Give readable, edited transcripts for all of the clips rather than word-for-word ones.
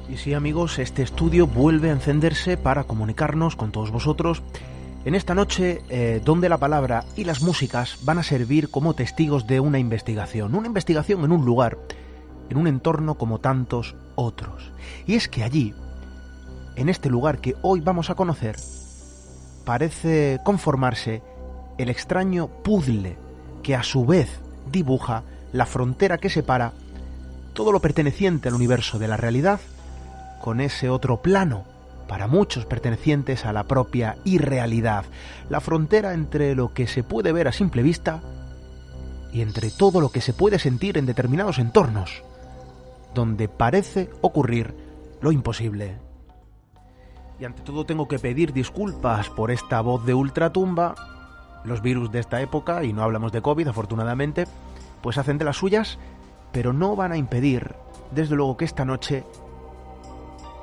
Y sí, amigos, este estudio vuelve a encenderse para comunicarnos con todos vosotros en esta noche donde la palabra y las músicas van a servir como testigos de una investigación en un lugar, en un entorno como tantos otros. Y es que allí, en este lugar que hoy vamos a conocer, parece conformarse el extraño puzzle que a su vez dibuja la frontera que separa todo lo perteneciente al universo de la realidad con ese otro plano, para muchos pertenecientes a la propia irrealidad, la frontera entre lo que se puede ver a simple vista y entre todo lo que se puede sentir en determinados entornos, donde parece ocurrir lo imposible. Y ante todo tengo que pedir disculpas por esta voz de ultratumba. Los virus de esta época, y no hablamos de COVID afortunadamente, pues hacen de las suyas, pero no van a impedir, desde luego, que esta noche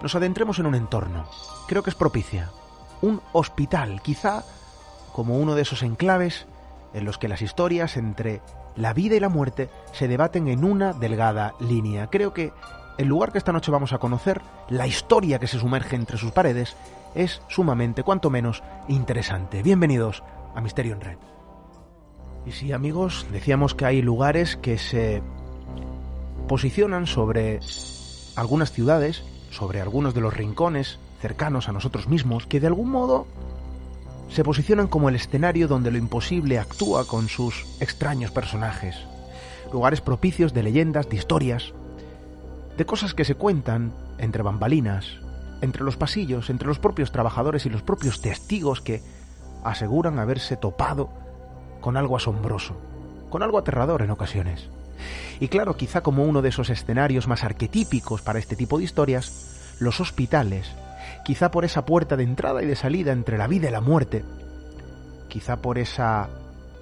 nos adentremos en un entorno. Creo que es propicia. Un hospital, quizá como uno de esos enclaves en los que las historias entre la vida y la muerte se debaten en una delgada línea. Creo que el lugar que esta noche vamos a conocer, la historia que se sumerge entre sus paredes, es sumamente, cuanto menos, interesante. Bienvenidos a Misterio en Red. Y sí, amigos, decíamos que hay lugares que se posicionan sobre algunas ciudades, sobre algunos de los rincones cercanos a nosotros mismos, que de algún modo se posicionan como el escenario donde lo imposible actúa con sus extraños personajes. Lugares propicios de leyendas, de historias, de cosas que se cuentan entre bambalinas, entre los pasillos, entre los propios trabajadores y los propios testigos que aseguran haberse topado con algo asombroso, con algo aterrador en ocasiones. Y claro, quizá como uno de esos escenarios más arquetípicos para este tipo de historias, los hospitales, quizá por esa puerta de entrada y de salida entre la vida y la muerte, quizá por esa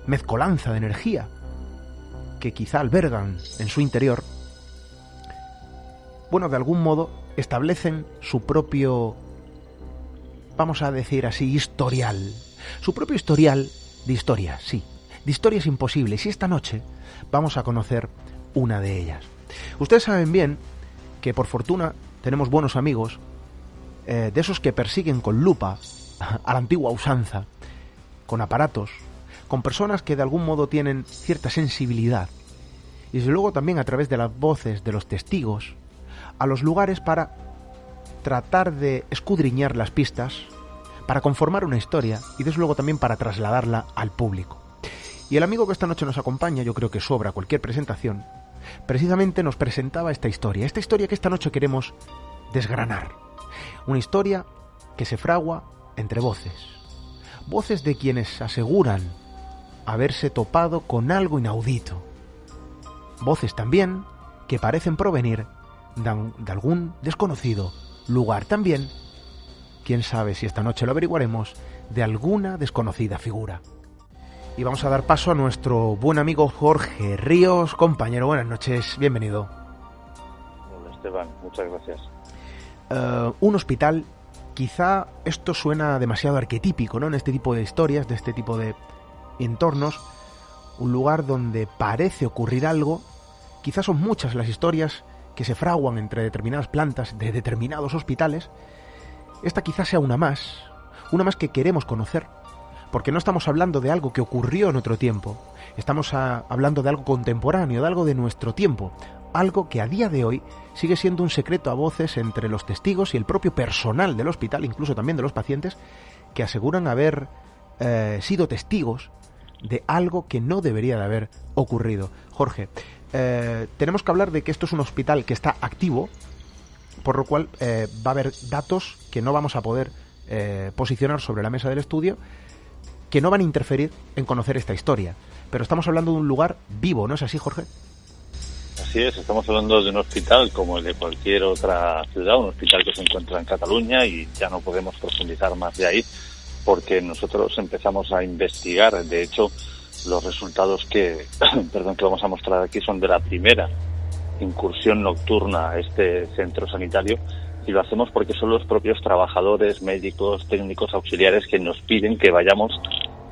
mezcolanza de energía que quizá albergan en su interior, bueno, de algún modo establecen su propio, vamos a decir así, historial. Su propio historial de historias, sí, de historias imposibles. Y esta noche vamos a conocer una de ellas. Ustedes saben bien que por fortuna tenemos buenos amigos, de esos que persiguen con lupa a la antigua usanza, con aparatos, con personas que de algún modo tienen cierta sensibilidad, y desde luego también a través de las voces de los testigos, a los lugares para tratar de escudriñar las pistas, para conformar una historia y desde luego también para trasladarla al público. Y el amigo que esta noche nos acompaña, yo creo que sobra cualquier presentación, precisamente nos presentaba esta historia que esta noche queremos desgranar. Una historia que se fragua entre voces de quienes aseguran haberse topado con algo inaudito, voces también que parecen provenir de algún desconocido lugar, también, quién sabe si esta noche lo averiguaremos, de alguna desconocida figura. Y vamos a dar paso a nuestro buen amigo Jorge Ríos. Compañero, buenas noches, bienvenido. Hola Esteban, muchas gracias. Un hospital, quizá esto suena demasiado arquetípico, ¿no? En este tipo de historias, de este tipo de entornos, un lugar donde parece ocurrir algo. Quizá son muchas las historias que se fraguan entre determinadas plantas de determinados hospitales. Esta quizá sea una más que queremos conocer, porque no estamos hablando de algo que ocurrió en otro tiempo, estamos hablando de algo contemporáneo, de algo de nuestro tiempo, algo que a día de hoy sigue siendo un secreto a voces entre los testigos y el propio personal del hospital, incluso también de los pacientes, que aseguran haber sido testigos de algo que no debería de haber ocurrido. Jorge, tenemos que hablar de que esto es un hospital que está activo, por lo cual va a haber datos que no vamos a poder posicionar sobre la mesa del estudio, que no van a interferir en conocer esta historia. Pero estamos hablando de un lugar vivo, ¿no es así, Jorge? Así es, estamos hablando de un hospital como el de cualquier otra ciudad, un hospital que se encuentra en Cataluña, y ya no podemos profundizar más de ahí porque nosotros empezamos a investigar. De hecho, los resultados que vamos a mostrar aquí son de la primera incursión nocturna a este centro sanitario, y lo hacemos porque son los propios trabajadores, médicos, técnicos auxiliares que nos piden que vayamos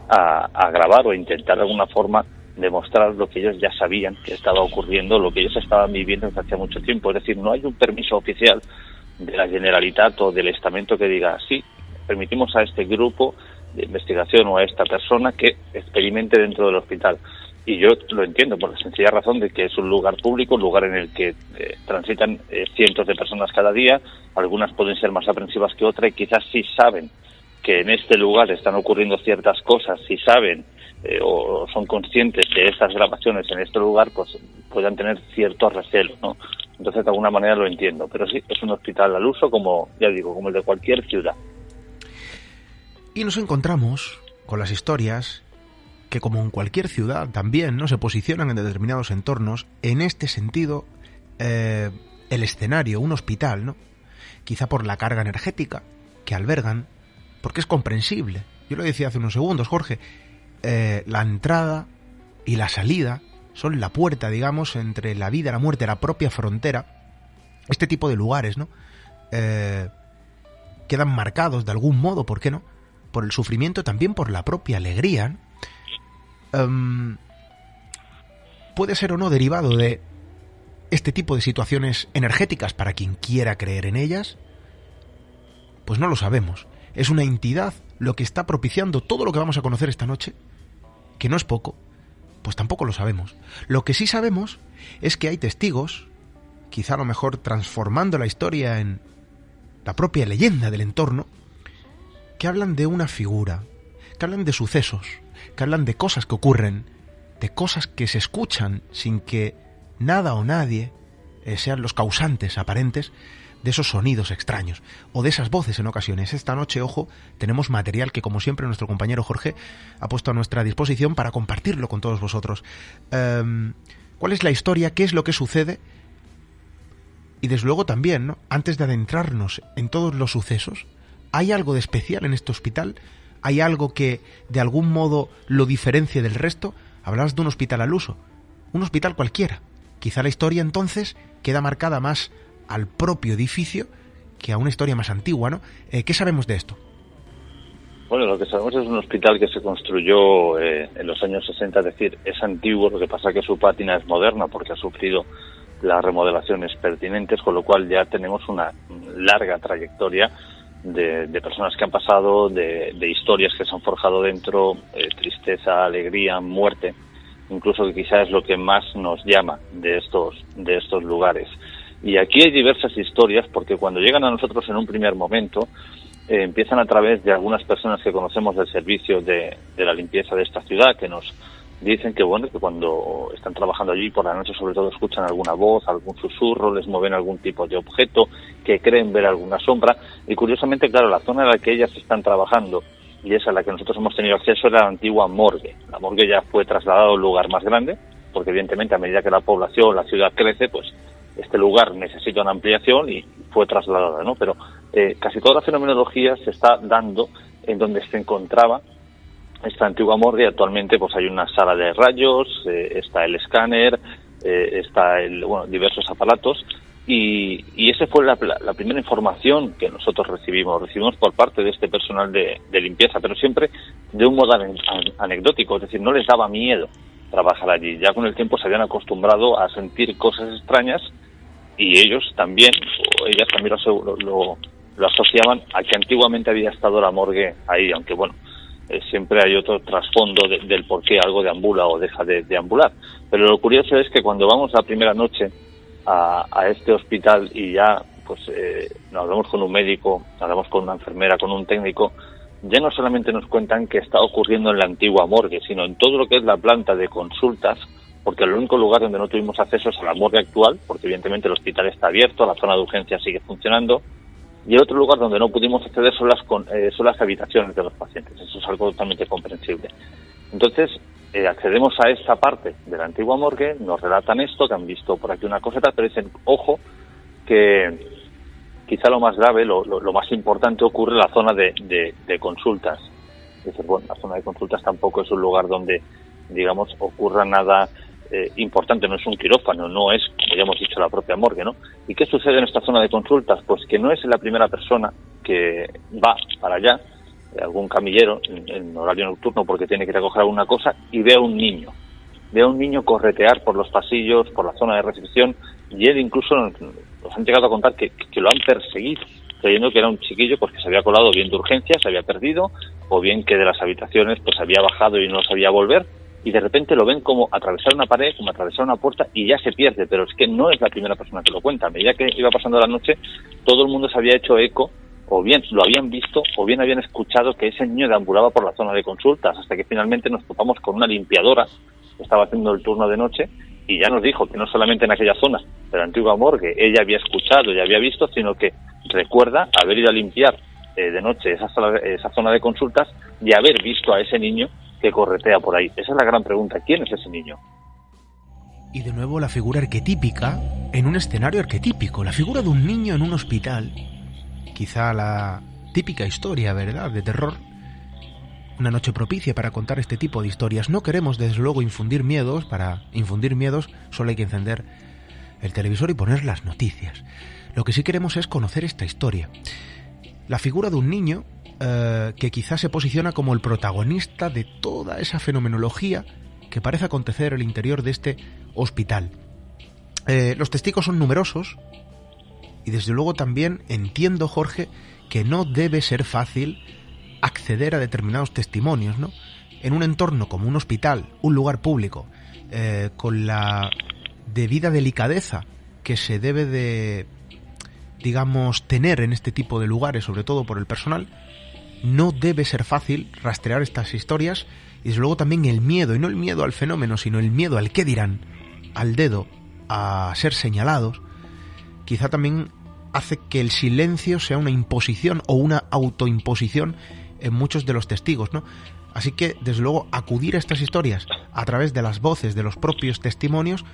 a grabar o a intentar de alguna forma demostrar lo que ellos ya sabían que estaba ocurriendo, lo que ellos estaban viviendo desde hacía mucho tiempo. Es decir, no hay un permiso oficial de la Generalitat o del estamento que diga, sí, permitimos a este grupo de investigación o a esta persona que experimente dentro del hospital. Y yo lo entiendo por la sencilla razón de que es un lugar público, un lugar en el que transitan cientos de personas cada día, algunas pueden ser más aprensivas que otras y quizás sí saben que en este lugar están ocurriendo ciertas cosas, si saben o son conscientes de estas grabaciones en este lugar, pues puedan tener cierto recelo, ¿no? Entonces, de alguna manera lo entiendo. Pero sí, es un hospital al uso, como ya digo, como el de cualquier ciudad. Y nos encontramos con las historias que, como en cualquier ciudad, también no se posicionan en determinados entornos. En este sentido, el escenario, un hospital, ¿no? Quizá por la carga energética que albergan, porque es comprensible. Yo lo decía hace unos segundos, Jorge, la entrada y la salida son la puerta, digamos, entre la vida, la muerte, la propia frontera. Este tipo de lugares, ¿no? Quedan marcados de algún modo, ¿por qué no? Por el sufrimiento, también por la propia alegría, ¿no? Puede ser o no derivado de este tipo de situaciones energéticas para quien quiera creer en ellas. Pues no lo sabemos. Es una entidad lo que está propiciando todo lo que vamos a conocer esta noche, que no es poco, pues tampoco lo sabemos. Lo que sí sabemos es que hay testigos, quizá a lo mejor transformando la historia en la propia leyenda del entorno, que hablan de una figura, que hablan de sucesos, que hablan de cosas que ocurren, de cosas que se escuchan sin que nada o nadie sean los causantes aparentes de esos sonidos extraños o de esas voces en ocasiones. Esta noche, ojo, tenemos material que, como siempre, nuestro compañero Jorge ha puesto a nuestra disposición para compartirlo con todos vosotros. ¿Cuál es la historia? ¿Qué es lo que sucede? Y desde luego también, ¿no? Antes de adentrarnos en todos los sucesos, ¿hay algo de especial en este hospital? ¿Hay algo que de algún modo lo diferencie del resto? Hablabas de un hospital al uso, un hospital cualquiera. Quizá la historia entonces queda marcada más al propio edificio que a una historia más antigua, ¿no? ¿Qué sabemos de esto? Bueno, lo que sabemos es un hospital que se construyó en los años 60, es decir, es antiguo, lo que pasa es que su pátina es moderna porque ha sufrido las remodelaciones pertinentes, con lo cual ya tenemos una larga trayectoria de personas que han pasado, de historias que se han forjado dentro, tristeza, alegría, muerte, incluso que quizás es lo que más nos llama de estos lugares. Y aquí hay diversas historias, porque cuando llegan a nosotros en un primer momento, empiezan a través de algunas personas que conocemos del servicio de la limpieza de esta ciudad, que nos dicen que bueno, que cuando están trabajando allí por la noche sobre todo escuchan alguna voz, algún susurro, les mueven algún tipo de objeto, que creen ver alguna sombra. Y curiosamente, claro, la zona en la que ellas están trabajando y esa a la que nosotros hemos tenido acceso era la antigua morgue. La morgue ya fue trasladada a un lugar más grande, porque evidentemente a medida que la población, la ciudad crece, pues este lugar necesita una ampliación y fue trasladada, ¿no? Pero casi toda la fenomenología se está dando en donde se encontraba esta antigua morgue. Actualmente pues hay una sala de rayos, está el escáner, está diversos aparatos y esa fue la primera información que nosotros recibimos por parte de este personal de limpieza, pero siempre de un modo anecdótico, es decir, no les daba miedo trabajar allí. Ya con el tiempo se habían acostumbrado a sentir cosas extrañas y ellos también, o ellas también lo asociaban a que antiguamente había estado la morgue ahí, aunque bueno, siempre hay otro trasfondo del por qué algo deambula o deja de deambular. Pero lo curioso es que cuando vamos la primera noche a este hospital y ya pues nos hablamos con un médico, hablamos con una enfermera, con un técnico, ya no solamente nos cuentan qué está ocurriendo en la antigua morgue, sino en todo lo que es la planta de consultas, porque el único lugar donde no tuvimos acceso es a la morgue actual, porque evidentemente el hospital está abierto, la zona de urgencia sigue funcionando, y el otro lugar donde no pudimos acceder son las habitaciones de los pacientes. Eso es algo totalmente comprensible. Entonces, accedemos a esta parte de la antigua morgue, nos relatan esto, que han visto por aquí una coseta, pero dicen, ojo, que quizá lo más grave, lo más importante ocurre en la zona de consultas. Dicen, bueno, la zona de consultas tampoco es un lugar donde, digamos, ocurra nada importante, no es un quirófano, no es, como ya hemos dicho, la propia morgue, ¿no? ¿Y qué sucede en esta zona de consultas? Pues que no es la primera persona que va para allá, algún camillero en horario nocturno porque tiene que ir a coger alguna cosa y ve a un niño corretear por los pasillos, por la zona de recepción, y él incluso nos han llegado a contar que lo han perseguido, creyendo que era un chiquillo pues que se había colado bien de urgencia, se había perdido, o bien que de las habitaciones pues había bajado y no sabía volver, y de repente lo ven como atravesar una pared, como atravesar una puerta, y ya se pierde. Pero es que no es la primera persona que lo cuenta. A medida que iba pasando la noche, todo el mundo se había hecho eco, o bien lo habían visto, o bien habían escuchado que ese niño deambulaba por la zona de consultas, hasta que finalmente nos topamos con una limpiadora que estaba haciendo el turno de noche, y ya nos dijo que no solamente en aquella zona de la antigua morgue ella había escuchado y había visto, sino que recuerda haber ido a limpiar de noche esa zona de consultas y haber visto a ese niño que corretea por ahí. Esa es la gran pregunta: ¿quién es ese niño? Y de nuevo la figura arquetípica en un escenario arquetípico, la figura de un niño en un hospital, quizá la típica historia, ¿verdad?, de terror. Una noche propicia para contar este tipo de historias. No queremos, desde luego, infundir miedos. Para infundir miedos solo hay que encender el televisor y poner las noticias. Lo que sí queremos es conocer esta historia. La figura de un niño que quizás se posiciona como el protagonista de toda esa fenomenología que parece acontecer en el interior de este hospital. Los testigos son numerosos y desde luego también entiendo, Jorge, que no debe ser fácil acceder a determinados testimonios, ¿no? En un entorno como un hospital, un lugar público, con la debida delicadeza que se debe de, digamos, tener en este tipo de lugares, sobre todo por el personal, no debe ser fácil rastrear estas historias. Y desde luego también el miedo, y no el miedo al fenómeno, sino el miedo al qué dirán, al dedo, a ser señalados, quizá también hace que el silencio sea una imposición o una autoimposición en muchos de los testigos, ¿no? Así que, desde luego, acudir a estas historias a través de las voces de los propios testimonios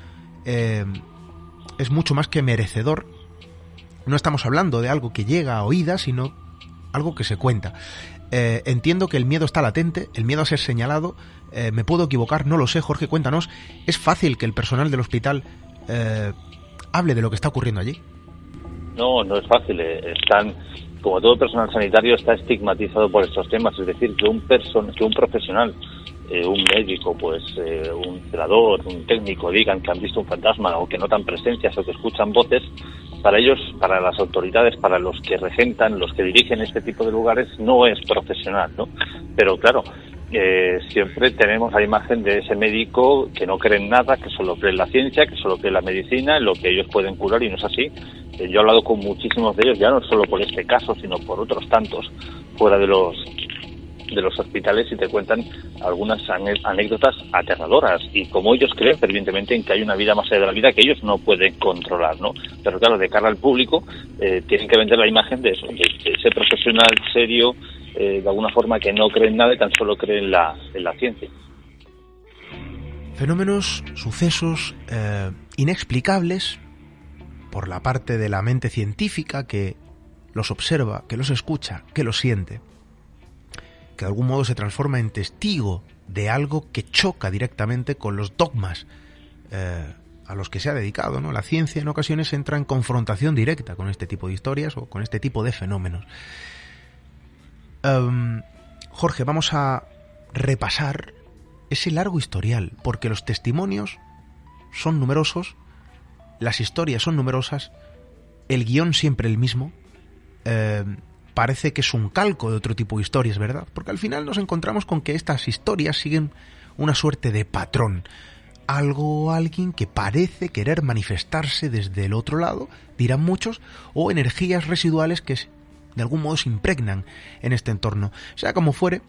es mucho más que merecedor. No estamos hablando de algo que llega a oídas, sino algo que se cuenta. Entiendo que el miedo está latente, el miedo a ser señalado. Me puedo equivocar, no lo sé. Jorge, cuéntanos, ¿es fácil que el personal del hospital hable de lo que está ocurriendo allí? No, no es fácil. Como todo personal sanitario, está estigmatizado por estos temas. Es decir, que un profesional, un médico, pues un celador, un técnico, digan que han visto un fantasma o que notan presencias o que escuchan voces, para ellos, para las autoridades, para los que regentan, los que dirigen este tipo de lugares, no es profesional, ¿no? Pero claro, siempre tenemos la imagen de ese médico que no cree en nada, que solo cree en la ciencia, que solo cree en la medicina, en lo que ellos pueden curar, y no es así. Yo he hablado con muchísimos de ellos, ya no solo por este caso, sino por otros tantos fuera de los hospitales, y te cuentan algunas anécdotas aterradoras, y como ellos creen fervientemente en que hay una vida más allá de la vida que ellos no pueden controlar, ¿no? Pero claro, de cara al público tienen que vender la imagen de eso, de ese profesional serio, de alguna forma, que no cree en nada y tan solo cree en la ciencia. Fenómenos, sucesos inexplicables por la parte de la mente científica que los observa, que los escucha, que los siente, que de algún modo se transforma en testigo de algo que choca directamente con los dogmas a los que se ha dedicado, ¿no? La ciencia en ocasiones entra en confrontación directa con este tipo de historias o con este tipo de fenómenos. Jorge, vamos a repasar ese largo historial, porque los testimonios son numerosos, las historias son numerosas, el guión siempre el mismo. Parece que es un calco de otro tipo de historias, ¿verdad? Porque al final nos encontramos con que estas historias siguen una suerte de patrón. Alguien que parece querer manifestarse desde el otro lado, dirán muchos, o energías residuales que de algún modo se impregnan en este entorno. Sea como fuere,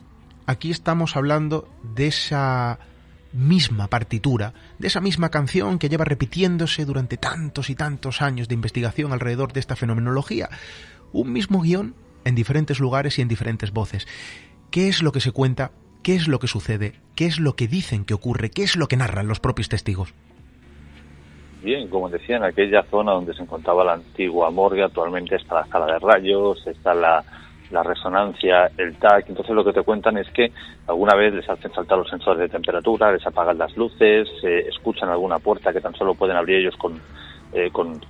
aquí estamos hablando de esa misma partitura, de esa misma canción que lleva repitiéndose durante tantos y tantos años de investigación alrededor de esta fenomenología. Un mismo guión en diferentes lugares y en diferentes voces. ¿Qué es lo que se cuenta? ¿Qué es lo que sucede? ¿Qué es lo que dicen que ocurre? ¿Qué es lo que narran los propios testigos? Bien, como decía, en aquella zona donde se encontraba la antigua morgue, actualmente está la sala de rayos, está la resonancia, el TAC. Entonces lo que te cuentan es que alguna vez les hacen saltar los sensores de temperatura, les apagan las luces, escuchan alguna puerta que tan solo pueden abrir ellos con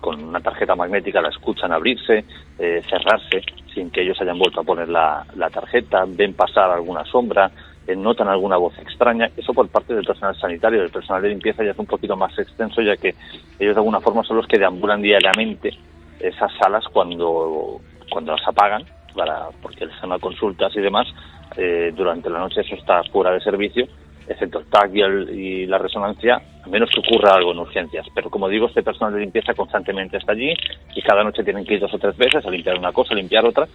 una tarjeta magnética, la escuchan abrirse, cerrarse, sin que ellos hayan vuelto a poner la tarjeta, ven pasar alguna sombra, notan alguna voz extraña. Eso por parte del personal sanitario. Del personal de limpieza ya es un poquito más extenso, ya que ellos de alguna forma son los que deambulan diariamente esas salas cuando las apagan, porque les dan consultas y demás, durante la noche eso está fuera de servicio, excepto el TAC y la resonancia, a menos que ocurra algo en urgencias. Pero como digo, este personal de limpieza constantemente está allí y cada noche tienen que ir 2 o 3 veces a limpiar una cosa, a limpiar otra.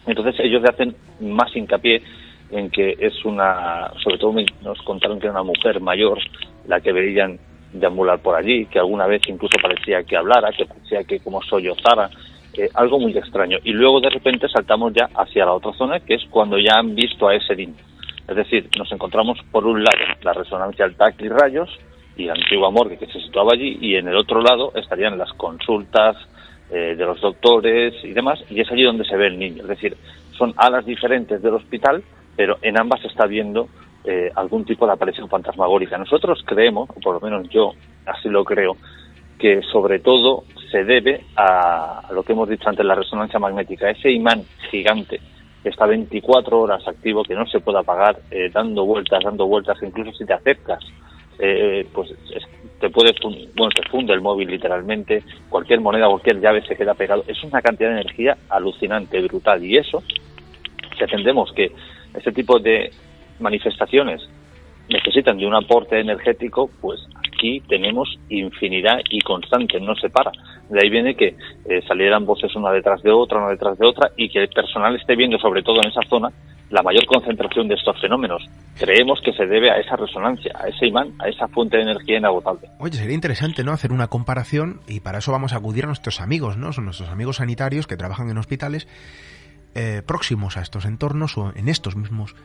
Entonces ellos le hacen más hincapié en que es sobre todo nos contaron que era una mujer mayor la que veían deambular por allí, que alguna vez incluso parecía que hablara, que parecía que como sollozara, algo muy extraño. Y luego de repente saltamos ya hacia la otra zona, que es cuando ya han visto a ese niño. Es decir, nos encontramos por un lado la resonancia al TAC y rayos y la antigua morgue que se situaba allí, y en el otro lado estarían las consultas de los doctores y demás, y es allí donde se ve el niño. Es decir, son alas diferentes del hospital, pero en ambas se está viendo algún tipo de aparición fantasmagórica. Nosotros creemos, o por lo menos yo así lo creo, que sobre todo se debe a lo que hemos dicho antes, la resonancia magnética, ese imán gigante que está 24 horas activo, que no se puede apagar, dando vueltas, que incluso si te acercas, pues te funde el móvil literalmente, cualquier moneda, cualquier llave se queda pegado. Es una cantidad de energía alucinante, brutal, y eso, si atendemos que este tipo de manifestaciones necesitan de un aporte energético, pues aquí tenemos infinidad y constante, no se para. De ahí viene que salieran voces una detrás de otra, y que el personal esté viendo, sobre todo en esa zona, la mayor concentración de estos fenómenos. Creemos que se debe a esa resonancia, a ese imán, a esa fuente de energía inagotable. Oye, sería interesante, ¿no?, hacer una comparación, y para eso vamos a acudir a nuestros amigos, ¿no? Son nuestros amigos sanitarios que trabajan en hospitales próximos a estos entornos o en estos mismos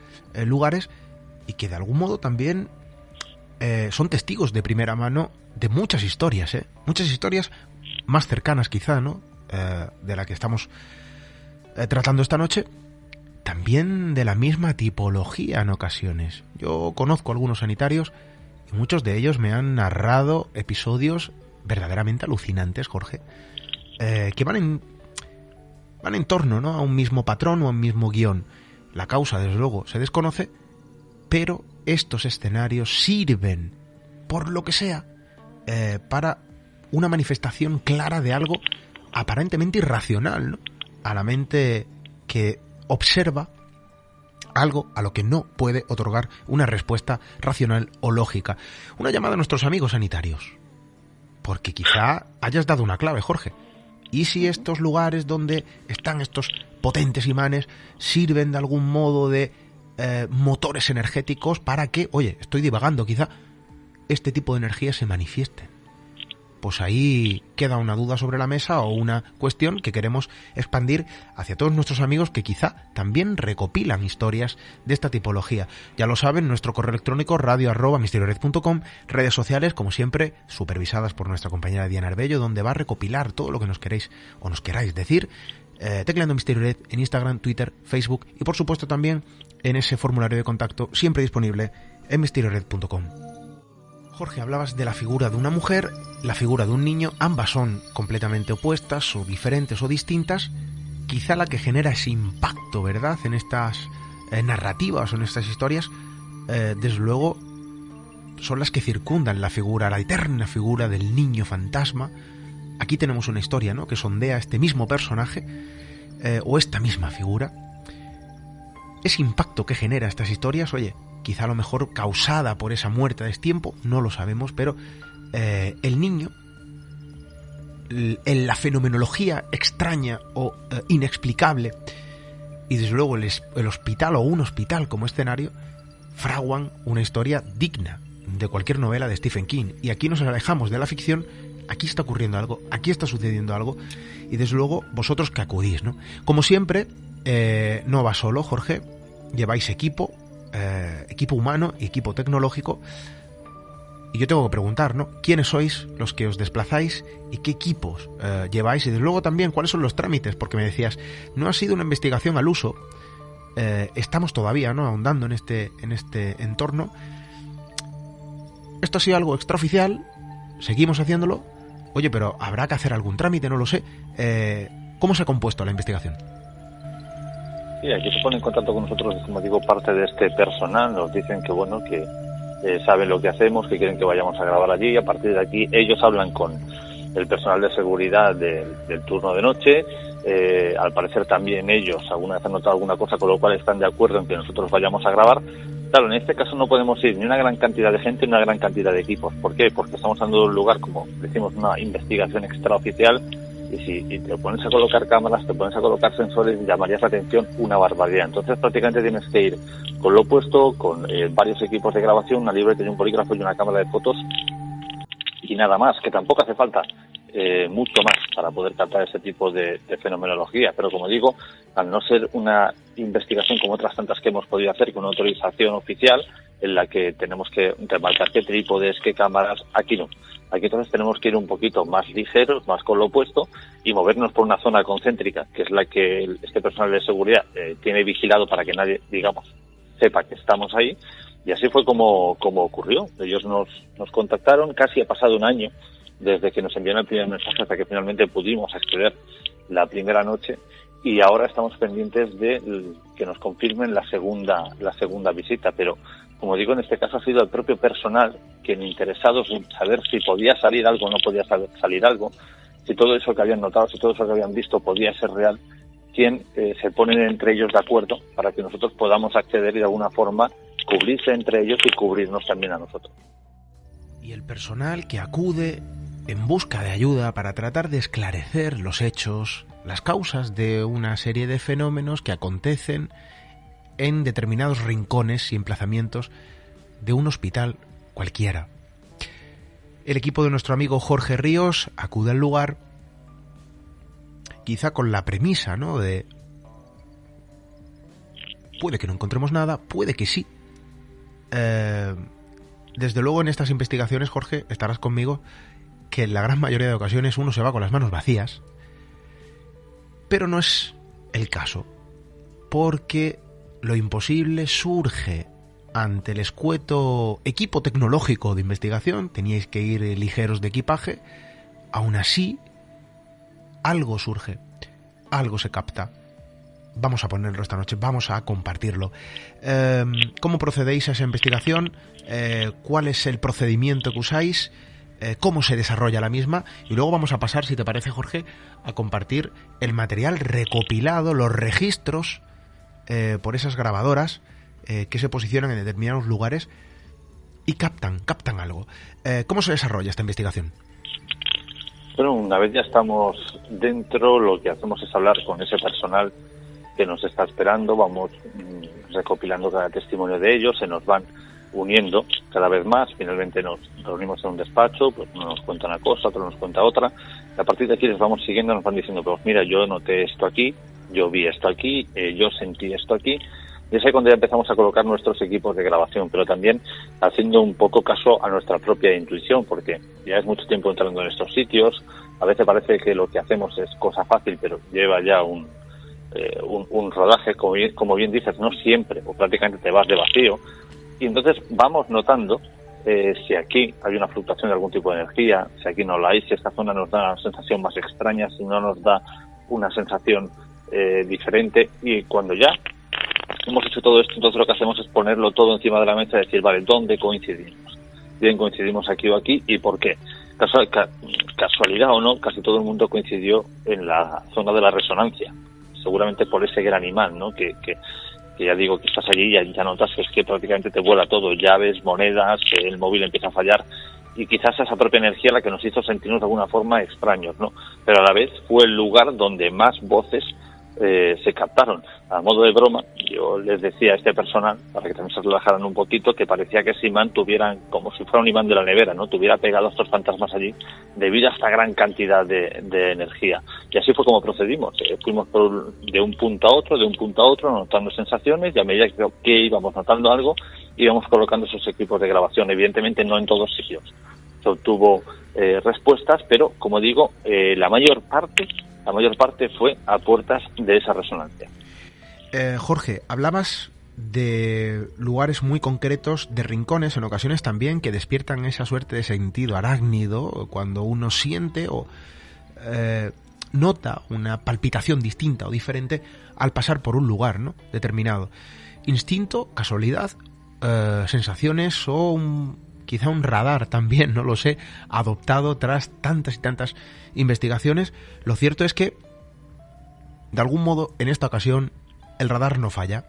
lugares, y que de algún modo también son testigos de primera mano de muchas historias, muchas historias más cercanas quizá, ¿no?, de la que estamos tratando esta noche, también de la misma tipología en ocasiones. Yo conozco a algunos sanitarios y muchos de ellos me han narrado episodios verdaderamente alucinantes, Jorge, que van en torno, ¿no?, a un mismo patrón o a un mismo guión. La causa, desde luego, se desconoce, pero estos escenarios sirven, por lo que sea, para una manifestación clara de algo aparentemente irracional, ¿no?, a la mente que observa algo a lo que no puede otorgar una respuesta racional o lógica. Una llamada a nuestros amigos sanitarios, porque quizá hayas dado una clave, Jorge. ¿Y si estos lugares donde están estos potentes imanes sirven de algún modo de motores energéticos para que, oye, estoy divagando, quizá este tipo de energía se manifieste? Pues ahí queda una duda sobre la mesa o una cuestión que queremos expandir hacia todos nuestros amigos que quizá también recopilan historias de esta tipología. Ya lo saben, nuestro correo electrónico radio@misteriored.com, redes sociales, como siempre, supervisadas por nuestra compañera Diana Arbello, donde va a recopilar todo lo que nos queréis o nos queráis decir, tecleando Misterio Red en Instagram, Twitter, Facebook y por supuesto también en ese formulario de contacto siempre disponible en misteriored.com. Jorge, hablabas de la figura de una mujer, la figura de un niño, ambas son completamente opuestas o diferentes o distintas. Quizá la que genera ese impacto, ¿verdad?, en estas narrativas o en estas historias, desde luego, son las que circundan la figura, la eterna figura del niño fantasma. Aquí tenemos una historia, ¿no?, que sondea este mismo personaje o esta misma figura. Ese impacto que genera estas historias, oye, quizá a lo mejor causada por esa muerte a destiempo, no lo sabemos, pero el niño, en la fenomenología extraña o inexplicable, y desde luego el hospital o un hospital como escenario, fraguan una historia digna de cualquier novela de Stephen King. Y aquí nos alejamos de la ficción, aquí está ocurriendo algo, aquí está sucediendo algo, y desde luego vosotros que acudís, ¿no? Como siempre, no va solo, Jorge, lleváis equipo humano y equipo tecnológico, y yo tengo que preguntar, ¿no?, ¿quiénes sois los que os desplazáis y qué equipos lleváis? Y desde luego también, ¿cuáles son los trámites? Porque me decías, no ha sido una investigación al uso, estamos todavía, ¿no?, ahondando en este entorno. Esto ha sido algo extraoficial, seguimos haciéndolo, oye, pero habrá que hacer algún trámite, no lo sé. ¿Cómo se ha compuesto la investigación? Sí, aquí se pone en contacto con nosotros, como digo, parte de este personal. Nos dicen que, bueno, que saben lo que hacemos, que quieren que vayamos a grabar allí, y a partir de aquí ellos hablan con el personal de seguridad del turno de noche. Al parecer también ellos alguna vez han notado alguna cosa, con lo cual están de acuerdo en que nosotros vayamos a grabar. Claro, en este caso no podemos ir ni una gran cantidad de gente ni una gran cantidad de equipos. ¿Por qué? Porque estamos hablando de un lugar, como decimos, una investigación extraoficial, y si te pones a colocar cámaras, te pones a colocar sensores, llamarías la atención una barbaridad. Entonces prácticamente tienes que ir con lo opuesto, con varios equipos de grabación, una libreta y un polígrafo y una cámara de fotos, y nada más, que tampoco hace falta mucho más para poder captar ese tipo de fenomenología. Pero como digo, al no ser una investigación como otras tantas que hemos podido hacer con una autorización oficial, en la que tenemos que remarcar qué trípodes, qué cámaras, aquí no. Aquí entonces tenemos que ir un poquito más ligeros, más con lo opuesto, y movernos por una zona concéntrica, que es la que este personal de seguridad tiene vigilado para que nadie, digamos, sepa que estamos ahí. Y así fue como ocurrió. Ellos nos contactaron, casi ha pasado un año desde que nos enviaron el primer mensaje hasta que finalmente pudimos acceder la primera noche, y ahora estamos pendientes de que nos confirmen la segunda visita. Pero, como digo, en este caso ha sido el propio personal quien, interesados en saber si podía salir algo o no podía salir algo, si todo eso que habían notado, si todo eso que habían visto podía ser real, quien se ponen entre ellos de acuerdo para que nosotros podamos acceder y de alguna forma cubrirse entre ellos y cubrirnos también a nosotros. Y el personal que acude en busca de ayuda para tratar de esclarecer los hechos, las causas de una serie de fenómenos que acontecen en determinados rincones y emplazamientos de un hospital cualquiera. El equipo de nuestro amigo Jorge Ríos acude al lugar, quizá con la premisa, ¿no?, de puede que no encontremos nada, puede que sí. Desde luego, en estas investigaciones, Jorge, estarás conmigo, que en la gran mayoría de ocasiones uno se va con las manos vacías, pero no es el caso, porque lo imposible surge ante el escueto equipo tecnológico de investigación. Teníais que ir ligeros de equipaje. Aún así, algo surge, algo se capta. Vamos a ponerlo esta noche, vamos a compartirlo. ¿Cómo procedéis a esa investigación? ¿Cuál es el procedimiento que usáis? ¿Cómo se desarrolla la misma? Y luego vamos a pasar, si te parece, Jorge, a compartir el material recopilado, los registros por esas grabadoras que se posicionan en determinados lugares y captan algo. ¿Cómo se desarrolla esta investigación? Bueno, una vez ya estamos dentro, lo que hacemos es hablar con ese personal que nos está esperando, vamos recopilando cada testimonio de ellos, se nos van uniendo cada vez más, finalmente nos reunimos en un despacho, pues uno nos cuenta una cosa, otro nos cuenta otra, y a partir de aquí les vamos siguiendo, nos van diciendo, pues mira, yo noté esto aquí, yo vi esto aquí, yo sentí esto aquí, y es ahí cuando ya empezamos a colocar nuestros equipos de grabación, pero también haciendo un poco caso a nuestra propia intuición, porque ya es mucho tiempo entrando en estos sitios, a veces parece que lo que hacemos es cosa fácil, pero lleva ya un rodaje, como bien dices, no siempre, o prácticamente te vas de vacío, y entonces vamos notando si aquí hay una fluctuación de algún tipo de energía, si aquí no la hay, si esta zona nos da una sensación más extraña, si no nos da una sensación diferente, y cuando ya hemos hecho todo esto, entonces lo que hacemos es ponerlo todo encima de la mesa y decir, vale, ¿dónde coincidimos? Bien, coincidimos aquí o aquí, ¿y por qué? Casualidad o no, casi todo el mundo coincidió en la zona de la resonancia, seguramente por ese gran imán, ¿no? Que ya digo, que estás allí y ya notas que es que prácticamente te vuela todo, llaves, monedas, que el móvil empieza a fallar, y quizás esa propia energía la que nos hizo sentirnos de alguna forma extraños, ¿no? Pero a la vez fue el lugar donde más voces se captaron. A modo de broma, yo les decía a este personal, para que también se relajaran un poquito, que parecía que ese imán tuviera, como si fuera un imán de la nevera, ¿no? Tuviera pegado a estos fantasmas allí, debido a esta gran cantidad de energía. Y así fue como procedimos. Fuimos de un punto a otro, notando sensaciones, y a medida que íbamos notando algo, íbamos colocando esos equipos de grabación. Evidentemente no en todos sitios. Se obtuvo respuestas, pero, como digo, la mayor parte fue a puertas de esa resonancia. Jorge, hablabas de lugares muy concretos, de rincones en ocasiones también, que despiertan esa suerte de sentido arácnido cuando uno siente o nota una palpitación distinta o diferente al pasar por un lugar, ¿no?, determinado. Instinto, casualidad, sensaciones o quizá un radar también, no lo sé, adoptado tras tantas y tantas investigaciones. Lo cierto es que, de algún modo, en esta ocasión, el radar no falla.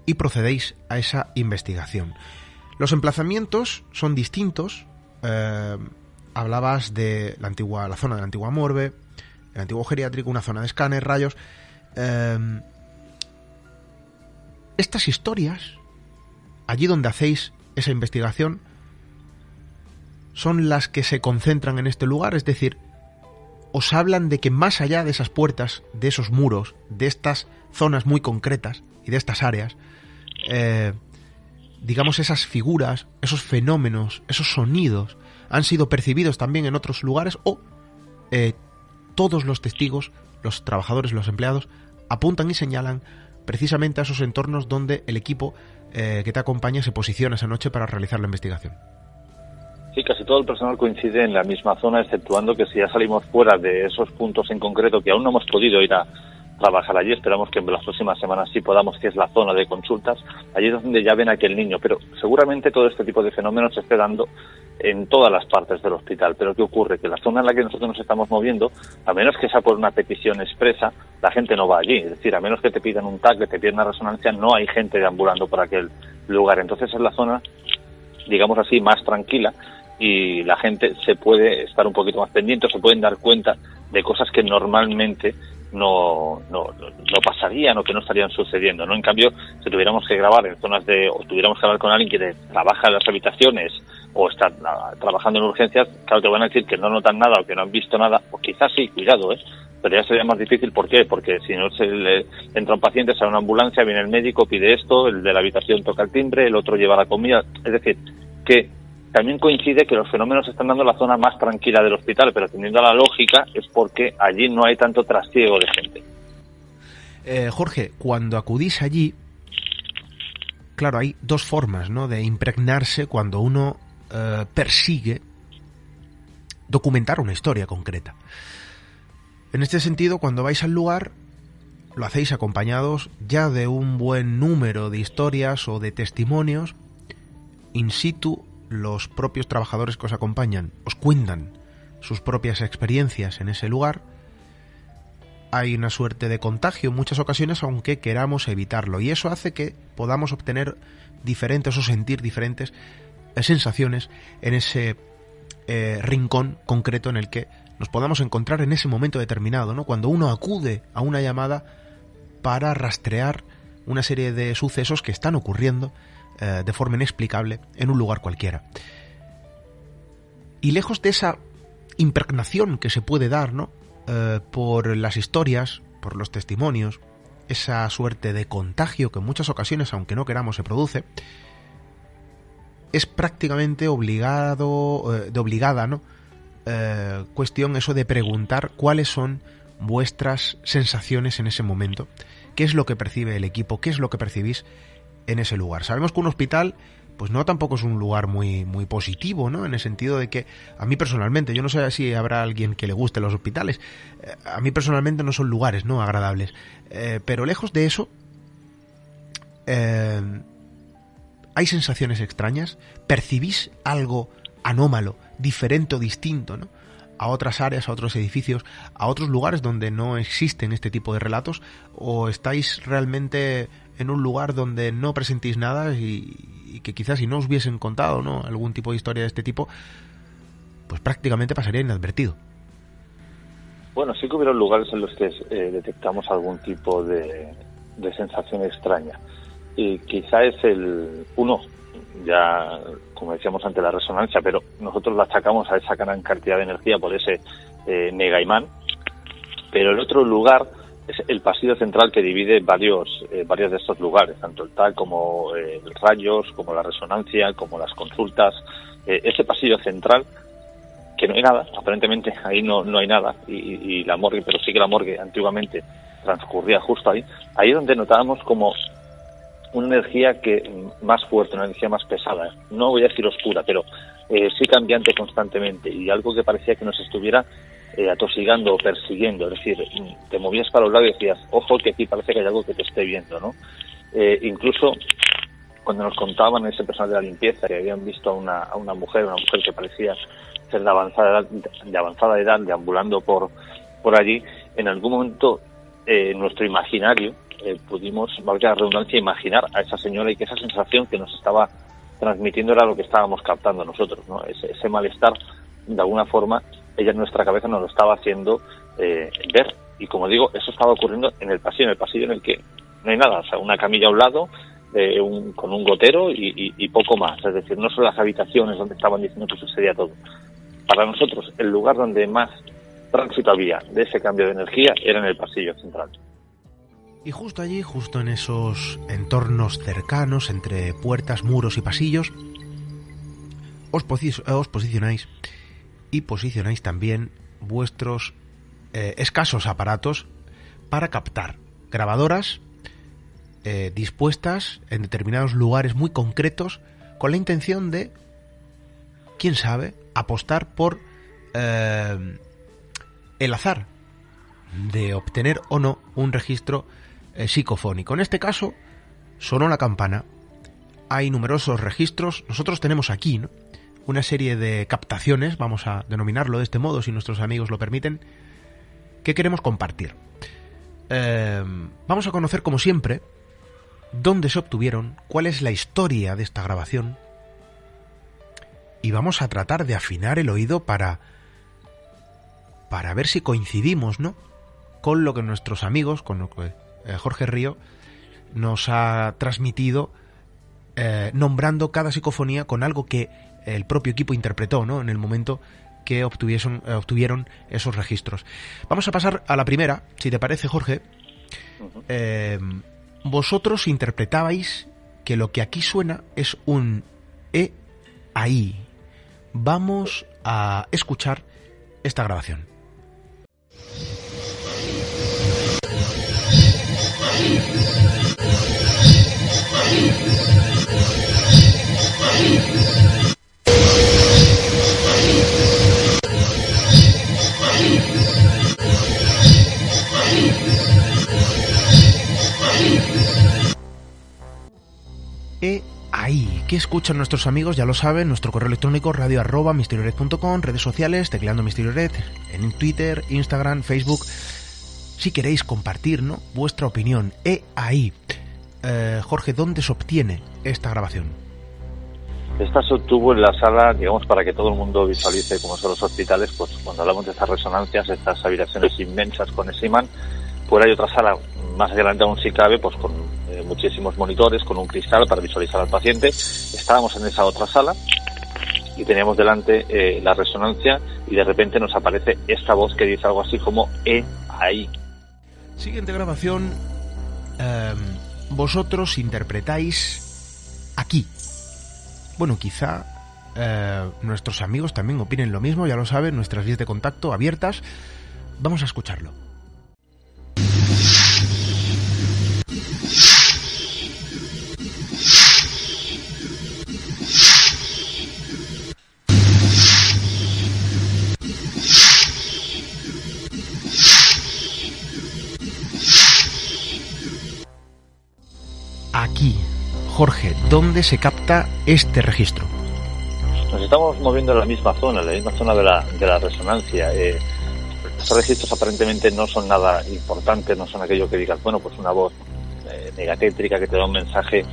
Y procedéis a esa investigación. Los emplazamientos son distintos. Hablabas de la zona de la antigua morgue, el antiguo geriátrico, una zona de escáner, rayos. Estas historias, allí donde hacéis esa investigación, son las que se concentran en este lugar, es decir, os hablan de que más allá de esas puertas, de esos muros, de estas zonas muy concretas y de estas áreas, digamos, esas figuras, esos fenómenos, esos sonidos han sido percibidos también en otros lugares, o todos los testigos, los trabajadores, los empleados, apuntan y señalan precisamente a esos entornos donde el equipo que te acompaña se posiciona esa noche para realizar la investigación. Sí, casi todo el personal coincide en la misma zona, exceptuando que si ya salimos fuera de esos puntos en concreto, que aún no hemos podido ir a trabajar allí, esperamos que en las próximas semanas sí podamos, que es la zona de consultas, allí es donde ya ven a aquel niño, pero seguramente todo este tipo de fenómenos se esté dando en todas las partes del hospital. Pero ¿qué ocurre? Que la zona en la que nosotros nos estamos moviendo, a menos que sea por una petición expresa, la gente no va allí, es decir, a menos que te pidan un TAC, que te pidan una resonancia, no hay gente deambulando por aquel lugar. Entonces es la zona, digamos así, más tranquila, y la gente se puede estar un poquito más pendiente, se pueden dar cuenta de cosas que normalmente no pasarían o que no estarían sucediendo, ¿no? En cambio, si tuviéramos que grabar en zonas o tuviéramos que hablar con alguien que trabaja en las habitaciones o está trabajando en urgencias, claro, te van a decir que no notan nada o que no han visto nada, o quizás sí, cuidado, pero ya sería más difícil. ¿Por qué? Porque si no entra un paciente, sale una ambulancia, viene el médico, pide esto, el de la habitación toca el timbre, el otro lleva la comida, es decir, que también coincide que los fenómenos se están dando en la zona más tranquila del hospital, pero teniendo la lógica es porque allí no hay tanto trasiego de gente. Jorge, cuando acudís allí, claro, hay dos formas, ¿no?, de impregnarse cuando uno persigue documentar una historia concreta. En este sentido, cuando vais al lugar, lo hacéis acompañados ya de un buen número de historias o de testimonios in situ. Los propios trabajadores que os acompañan os cuentan sus propias experiencias en ese lugar. Hay una suerte de contagio en muchas ocasiones, aunque queramos evitarlo, y eso hace que podamos obtener diferentes o sentir diferentes sensaciones en ese rincón concreto en el que nos podamos encontrar en ese momento determinado, ¿no? Cuando uno acude a una llamada para rastrear una serie de sucesos que están ocurriendo de forma inexplicable en un lugar cualquiera. Y lejos de esa impregnación que se puede dar, ¿no?, por las historias, por los testimonios, esa suerte de contagio que en muchas ocasiones, aunque no queramos, se produce, es prácticamente obligada, ¿no?, cuestión eso de preguntar cuáles son vuestras sensaciones en ese momento, qué es lo que percibe el equipo, qué es lo que percibís en ese lugar. Sabemos que un hospital, pues no tampoco es un lugar muy positivo, ¿no?, en el sentido de que a mí personalmente, yo no sé si habrá alguien que le guste los hospitales, a mí personalmente no son lugares, ¿no?, agradables, pero lejos de eso, hay sensaciones extrañas, percibís algo anómalo, diferente o distinto, ¿no?, a otras áreas, a otros edificios, a otros lugares donde no existen este tipo de relatos, o estáis realmente en un lugar donde no presentís nada y que quizás si no os hubiesen contado, ¿no?, algún tipo de historia de este tipo, pues prácticamente pasaría inadvertido. Bueno, sí que hubieron lugares en los que detectamos algún tipo de sensación extraña, y quizá es uno, ya como decíamos ante la resonancia, pero nosotros la achacamos a esa gran cantidad de energía por ese megaimán, pero el otro lugar es el pasillo central que divide varios de estos lugares, tanto el TAC como los rayos, como la resonancia, como las consultas. Ese pasillo central, que no hay nada, aparentemente ahí no hay nada, y la morgue, pero sí que la morgue antiguamente transcurría justo ahí es donde notábamos como una energía más fuerte, una energía más pesada, no voy a decir oscura, pero sí cambiante constantemente, y algo que parecía que nos estuviera atosigando o persiguiendo, es decir, te movías para un lado y decías, ojo que aquí parece que hay algo que te esté viendo, ¿no? Incluso cuando nos contaban ese personal de la limpieza que habían visto a una mujer que parecía ser de avanzada edad, deambulando por allí, en algún momento en nuestro imaginario pudimos, valga la redundancia, imaginar a esa señora y que esa sensación que nos estaba transmitiendo era lo que estábamos captando nosotros, ¿no? Ese malestar, de alguna forma, ella en nuestra cabeza nos lo estaba haciendo ver. Y como digo, eso estaba ocurriendo en el pasillo en el que no hay nada, o sea, una camilla a un lado, con un gotero y poco más. Es decir, no son las habitaciones donde estaban diciendo que sucedía todo. Para nosotros, el lugar donde más tránsito había de ese cambio de energía era en el pasillo central. Y justo allí, justo en esos entornos cercanos, entre puertas, muros y pasillos, os posicionáis y posicionáis también vuestros escasos aparatos para captar grabadoras dispuestas en determinados lugares muy concretos con la intención de, quién sabe, apostar por el azar de obtener o no un registro psicofónico. En este caso sonó la campana, hay numerosos registros, nosotros tenemos aquí, ¿no?, una serie de captaciones, vamos a denominarlo de este modo si nuestros amigos lo permiten, que queremos compartir. Vamos a conocer, como siempre, dónde se obtuvieron, cuál es la historia de esta grabación, y vamos a tratar de afinar el oído para ver si coincidimos, ¿no?, con lo que nuestros amigos, con lo que Jorge Río nos ha transmitido, nombrando cada psicofonía con algo que el propio equipo interpretó, ¿no?, en el momento que obtuvieron esos registros. Vamos a pasar a la primera, si te parece, Jorge. Vosotros interpretabais que lo que aquí suena es un ahí. Vamos a escuchar esta grabación. Ahí, ¿qué escuchan nuestros amigos? Ya lo saben, nuestro correo electrónico radio@misteriored.com, redes sociales, tecleando Misteriored, en Twitter, Instagram, Facebook. Si queréis compartir, ¿no?, vuestra opinión. Ahí. Jorge, ¿dónde se obtiene esta grabación? Esta se obtuvo en la sala, digamos, para que todo el mundo visualice cómo son los hospitales, pues cuando hablamos de estas resonancias, estas habitaciones inmensas con ese imán, pues hay otra sala más grande aún si cabe, pues con muchísimos monitores, con un cristal para visualizar al paciente. Estábamos en esa otra sala y teníamos delante la resonancia y de repente nos aparece esta voz que dice algo así como ahí. Siguiente grabación. Vosotros interpretáis aquí. Bueno, quizá nuestros amigos también opinen lo mismo, ya lo saben, nuestras vías de contacto abiertas. Vamos a escucharlo. Aquí, Jorge, ¿dónde se capta este registro? Nos estamos moviendo en la misma zona de la resonancia. Estos registros aparentemente no son nada importantes, no son aquello que digas, bueno, pues una voz megatétrica que te da un mensaje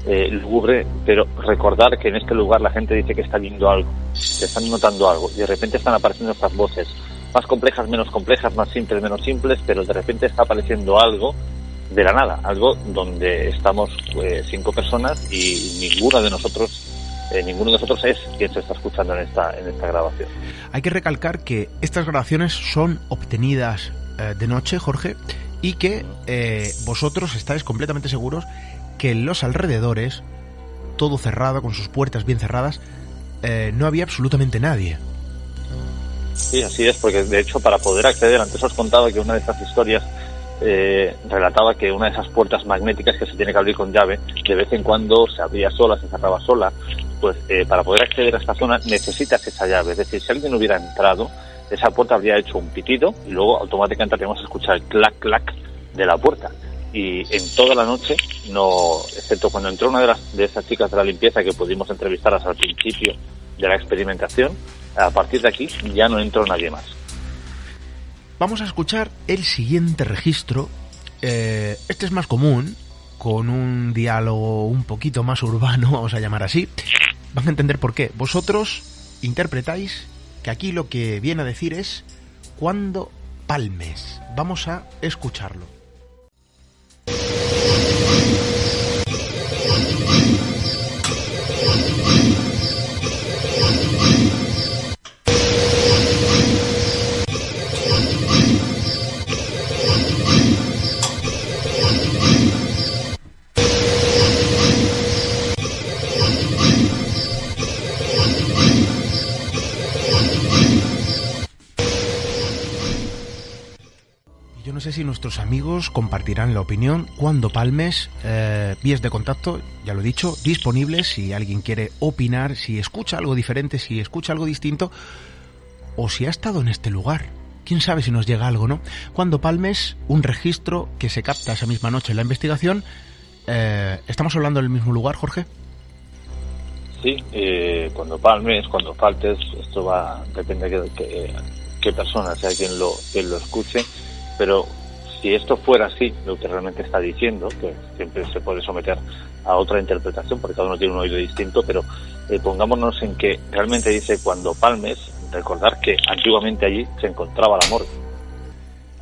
lúgubre, pero recordar que en este lugar la gente dice que está viendo algo, que están notando algo, y de repente están apareciendo estas voces, más complejas, menos complejas, más simples, menos simples, pero de repente está apareciendo algo de la nada, algo donde estamos 5 personas y ninguno de nosotros es quien se está escuchando en esta grabación. Hay que recalcar que estas grabaciones son obtenidas de noche, Jorge, y que vosotros estáis completamente seguros que en los alrededores, todo cerrado, con sus puertas bien cerradas, no había absolutamente nadie. Sí, así es, porque de hecho para poder acceder, antes os contaba que una de estas historias relataba que una de esas puertas magnéticas que se tiene que abrir con llave, de vez en cuando se abría sola, se cerraba sola, pues para poder acceder a esta zona necesitas esa llave. Es decir, si alguien hubiera entrado, esa puerta habría hecho un pitido y luego automáticamente habríamos escuchado el clac clac de la puerta. y en toda la noche, no, excepto cuando entró una de esas chicas de la limpieza que pudimos entrevistarlas al principio de la experimentación, a partir de aquí ya no entró nadie más. Vamos a escuchar el siguiente registro. Este es más común, con un diálogo un poquito más urbano, vamos a llamar así. Van a entender por qué. Vosotros interpretáis que aquí lo que viene a decir es cuando palmes. Vamos a escucharlo. Yo no sé si nuestros amigos compartirán la opinión. Cuando palmes, vías de contacto, ya lo he dicho, disponibles si alguien quiere opinar, si escucha algo diferente, si escucha algo distinto, o si ha estado en este lugar. Quién sabe si nos llega algo, ¿no? Cuando palmes, un registro que se capta esa misma noche en la investigación. ¿Estamos hablando del mismo lugar, Jorge? Sí, cuando palmes, cuando faltes, esto depende de qué persona sea quien lo escuche. Pero si esto fuera así, lo que realmente está diciendo, que siempre se puede someter a otra interpretación, porque cada uno tiene un oído distinto, pero pongámonos en que realmente dice cuando palmes, recordar que antiguamente allí se encontraba la morgue.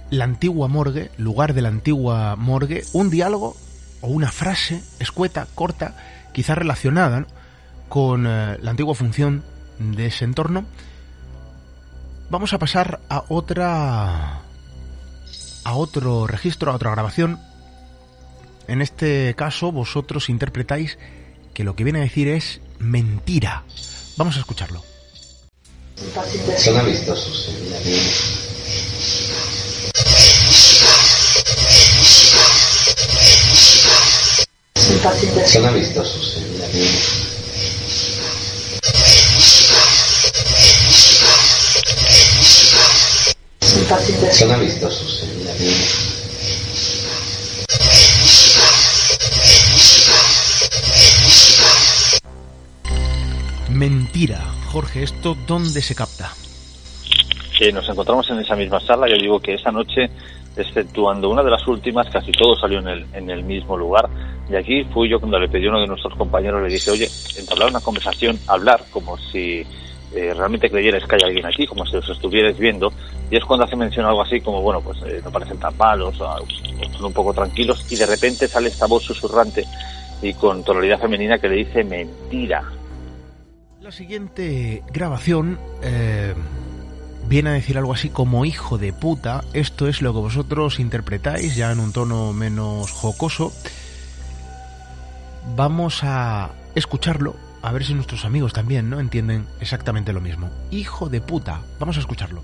La antigua morgue, lugar de la antigua morgue, un diálogo o una frase escueta, corta, quizás relacionada, ¿no?, con la antigua función de ese entorno. Vamos a pasar a otro registro, a otra grabación. En este caso, vosotros interpretáis que lo que viene a decir es mentira. Vamos a escucharlo. Son amistosos, Son amistosos, Son amistosos, Mentira. Jorge, ¿esto dónde se capta? Nos encontramos en esa misma sala. Yo digo que esa noche, exceptuando una de las últimas, casi todo salió en el mismo lugar. Y aquí fui yo cuando le pedí a uno de nuestros compañeros, le dije, oye, entablar una conversación, hablar como si realmente creyerais que hay alguien aquí, como si os estuvierais viendo. Y es cuando hace mención a algo así como, bueno, pues no parecen tan malos, o son un poco tranquilos, y de repente sale esta voz susurrante y con tonalidad femenina que le dice mentira. La siguiente grabación viene a decir algo así como hijo de puta. Esto es lo que vosotros interpretáis, ya en un tono menos jocoso. Vamos a escucharlo, a ver si nuestros amigos también, ¿no?, entienden exactamente lo mismo. Hijo de puta. Vamos a escucharlo.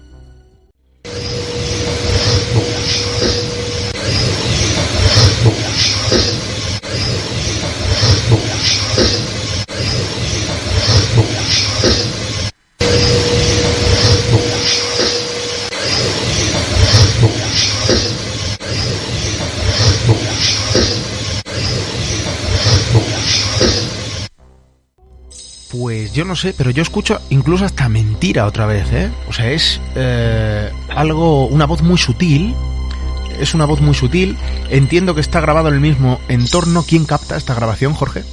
Pues yo no sé, pero yo escucho incluso hasta mentira otra vez, ¿eh? O sea, es una voz muy sutil. Es una voz muy sutil. Entiendo que está grabado en el mismo entorno. ¿Quién capta esta grabación, Jorge?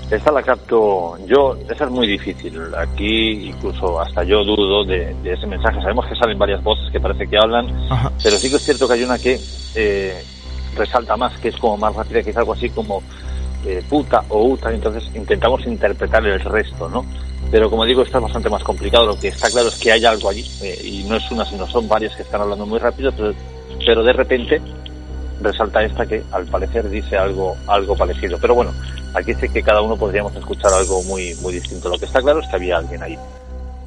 Esta la capto yo. Esa es muy difícil. Aquí incluso hasta yo dudo de ese mensaje. Sabemos que salen varias voces que parece que hablan. Ajá. Pero sí que es cierto que hay una que resalta más, que es como más rápida, que es algo así como puta o uta. Entonces intentamos interpretar el resto, ¿no? Pero como digo, está bastante más complicado. Lo que está claro es que hay algo allí, y no es una, sino son varias que están hablando muy rápido, pero de repente resalta esta que al parecer dice algo parecido. Pero bueno, aquí sí que cada uno podríamos escuchar algo muy, muy distinto. Lo que está claro es que había alguien ahí.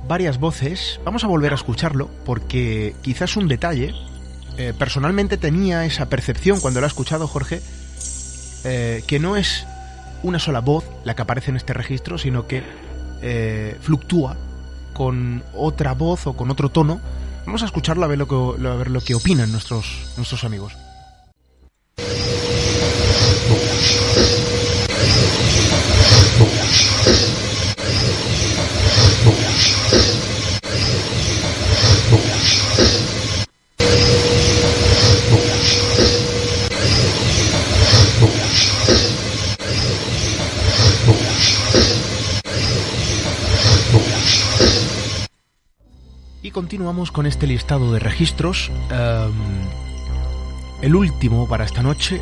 Varias voces. Vamos a volver a escucharlo porque quizás un detalle. Personalmente tenía esa percepción cuando lo he escuchado, Jorge, que no es una sola voz la que aparece en este registro, sino que fluctúa con otra voz o con otro tono. Vamos a escucharlo a ver lo que opinan nuestros amigos. Y continuamos con este listado de registros. El último para esta noche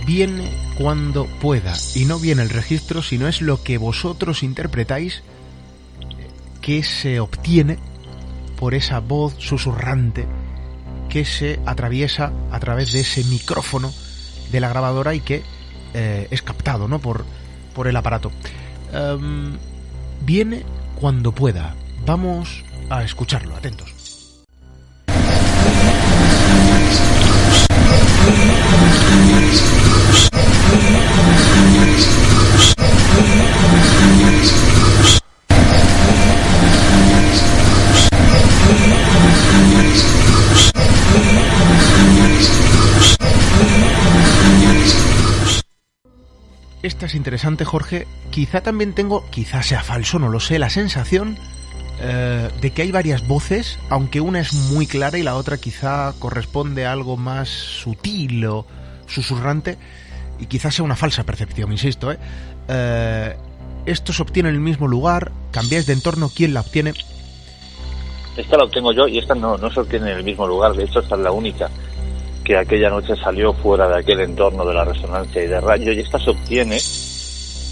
viene cuando pueda. Y no viene el registro, sino es lo que vosotros interpretáis que se obtiene por esa voz susurrante que se atraviesa a través de ese micrófono de la grabadora y que es captado, ¿no?, por el aparato. Viene cuando pueda. Vamos a escucharlo, atentos. Esta es interesante, Jorge. Quizá también tengo, quizá sea falso, no lo sé, la sensación de que hay varias voces, aunque una es muy clara y la otra quizá corresponde a algo más sutil o susurrante, y quizás sea una falsa percepción, insisto. Esto se obtiene en el mismo lugar, cambiáis de entorno, ¿quién la obtiene? Esta la obtengo yo y esta no se obtiene en el mismo lugar. De hecho, esta es la única que aquella noche salió fuera de aquel entorno de la resonancia y de radio, y esta se obtiene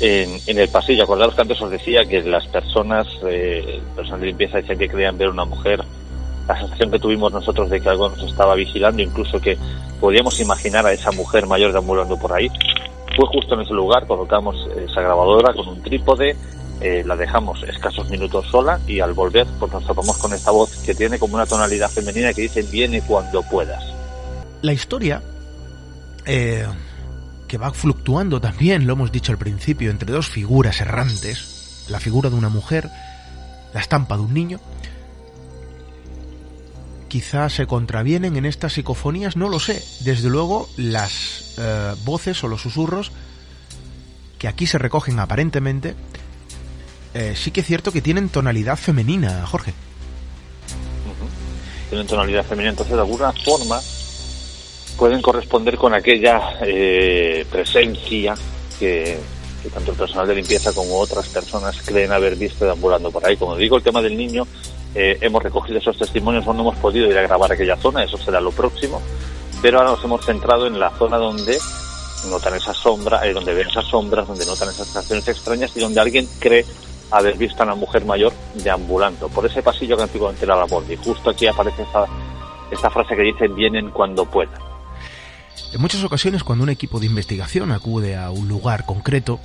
en el pasillo. Acordaros que antes os decía que las personas de limpieza decían que creían ver una mujer. La sensación que tuvimos nosotros de que algo nos estaba vigilando, incluso que podíamos imaginar a esa mujer mayor deambulando por ahí, fue justo en ese lugar. Colocamos esa grabadora con un trípode, la dejamos escasos minutos sola y al volver pues nos topamos con esta voz que tiene como una tonalidad femenina que dice: viene cuando puedas. La historia, que va fluctuando también, lo hemos dicho al principio, entre dos figuras errantes, la figura de una mujer, la estampa de un niño, quizás se contravienen en estas psicofonías, no lo sé. Desde luego, las voces o los susurros que aquí se recogen aparentemente, sí que es cierto que tienen tonalidad femenina, Jorge. Tienen tonalidad femenina, entonces de alguna forma pueden corresponder con aquella presencia que tanto el personal de limpieza como otras personas creen haber visto deambulando por ahí. Como digo, el tema del niño, hemos recogido esos testimonios, no hemos podido ir a grabar aquella zona, eso será lo próximo, pero ahora nos hemos centrado en la zona donde notan esa sombra, donde ven esas sombras, donde notan esas sensaciones extrañas y donde alguien cree haber visto a una mujer mayor deambulando por ese pasillo que antiguamente era la Bondi. Justo aquí aparece esta frase que dice: vienen cuando puedan. En muchas ocasiones, cuando un equipo de investigación acude a un lugar concreto,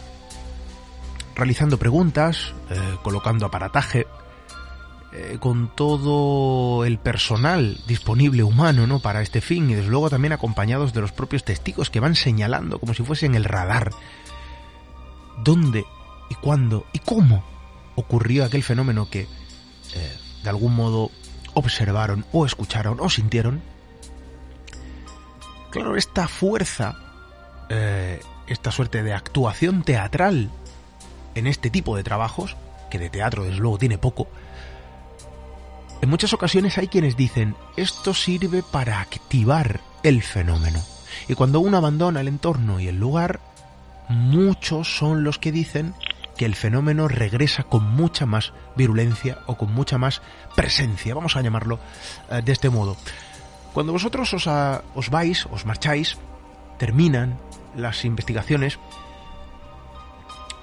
realizando preguntas, colocando aparataje, con todo el personal disponible humano, ¿no?, para este fin, y desde luego también acompañados de los propios testigos que van señalando como si fuesen el radar dónde y cuándo y cómo ocurrió aquel fenómeno que de algún modo observaron o escucharon o sintieron. Claro, esta fuerza, esta suerte de actuación teatral en este tipo de trabajos, que de teatro desde luego tiene poco, en muchas ocasiones hay quienes dicen: esto sirve para activar el fenómeno. Y cuando uno abandona el entorno y el lugar, muchos son los que dicen que el fenómeno regresa con mucha más virulencia o con mucha más presencia, vamos a llamarlo de este modo. Cuando vosotros os vais, os marcháis, terminan las investigaciones,